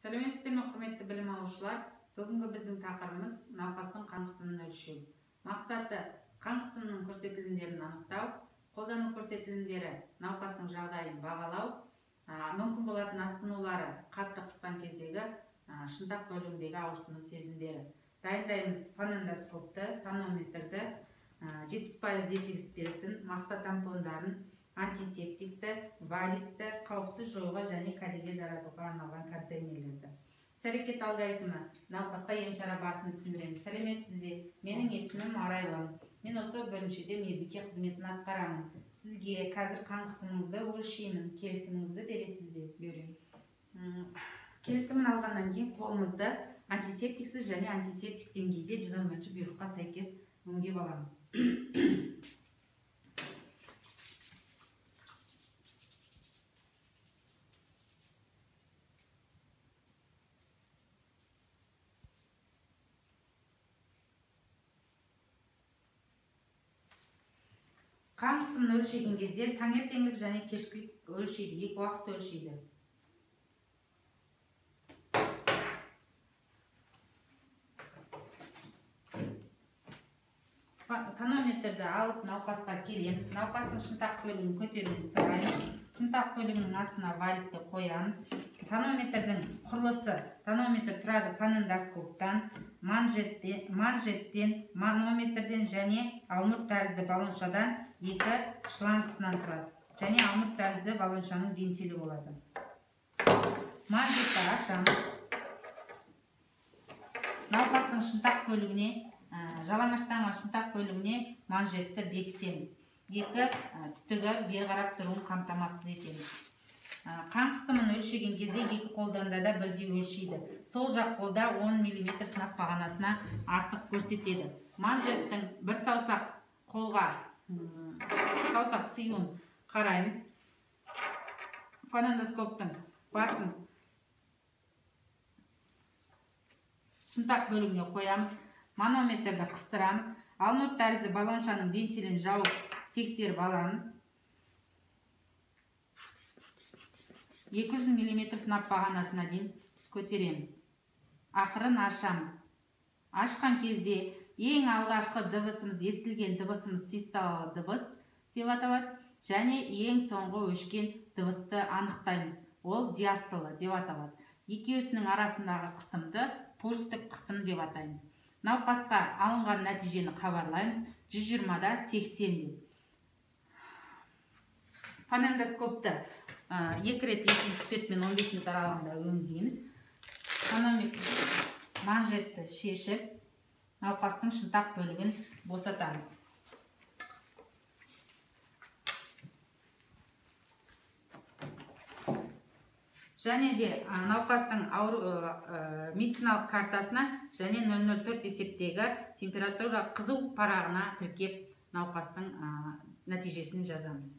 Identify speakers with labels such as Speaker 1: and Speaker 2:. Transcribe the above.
Speaker 1: Сәлеметсіздер ме, құрметті білім алушылар? Бүгінгі біздің тақырыбымыз науқастың қан қысымын өлшеу. Мақсаты қан қысымының көрсетілімдерін анықтау, қолдану көрсетілімдері науқастың жағдайын бағалау, мүмкін болатын асқынулары қатты қысқан кездегі шынтақ бөлігіндегі ауырсыну сезімдері. Дайындаймыз фонендоскопты, тонометрді, 70% детирис спиртін, мақта тампондарын, антисептикті, валидті қауіпсіз жоюға және кәдеге жаратуға арналған контейнерлерді. Іс-әрекет алгоритмі науқасқа ем-шара барысын түсіндіреміз. Сәлеметсіз бе? Менің есімім Арайлы. Мен осы бөлімшеде медбике қызметін атқарамын. Сізге қазір қан қысымыңызды өлшеймін. Келісіміңізді бересіз бе?
Speaker 2: Беремін.
Speaker 1: Келісімін алғаннан кейін қолымызды антисептиксіз және антисептик деңгейде 111 бұйрыққа сәйкес өңдеп аламыз. Қан қысымын өлшеген кезде таңертеңгілік және кешкілік өлшейді, екі уақытта өлшейді. Тонометрді алып науқасқа келеміз. Науқастың шынтақ бөлігін көтеруін сұраймыз. Шынтақ бөлігінің астына валидті қоямыз. Тонометрдің құрылысы, тонометр тұрады фонендоскоптан, манжеттен, манометрден және алмұрт тәрізді балоншадан екі шлангысынан тұрады. Және алмұрт тәрізді балоншаның вентилі болады. Манжетті ашамыз. Науқастың шынтақ бөлігіне, жалаңаштанған шынтақ бөлігіне манжетті бекітеміз. Екі түтігі бері қарап тұруын қамтамасыз етеміз. Қан қысымын өлшеген кезде екі қолданда да бірдей өлшейді. Сол жақ қолда 10 мм сынап бағанасына артық көрсетеді. Манжеттің бір саусақ қолға саусақ сыюын қараймыз. Фонендоскоптың басын шынтақ бөлігіне қоямыз. Манометрді қыстырамыз. Алмұрт тәрізді балоншаның вентилін жауып тексеріп аламыз. 200 мм сынап бағанасына дейін көтереміз. Ақырын ашамыз. Ашқан кезде ең алғашқы дыбысымыз, естілген дыбысымыз систолалы дыбыс деп аталады, және ең соңғы өшкен дыбысты анықтаймыз. Ол диастолы деп аталады. Екеуісінің арасындағы қысымды пульстік қысым деп атаймыз. Науқасқа алынған нәтижені хабарлаймыз. 120-да 80 деп. Фонендоскопты 2 рет детирис спиртмен 15 минут аралығында өңдейміз. Тонометр манжетті шешіп, науқастың шынтақ бөлігін босатамыз. Және де науқастың медициналық картасына және 004 есептегі температура қызу парағына тіркеп науқастың нәтижесін жазамыз.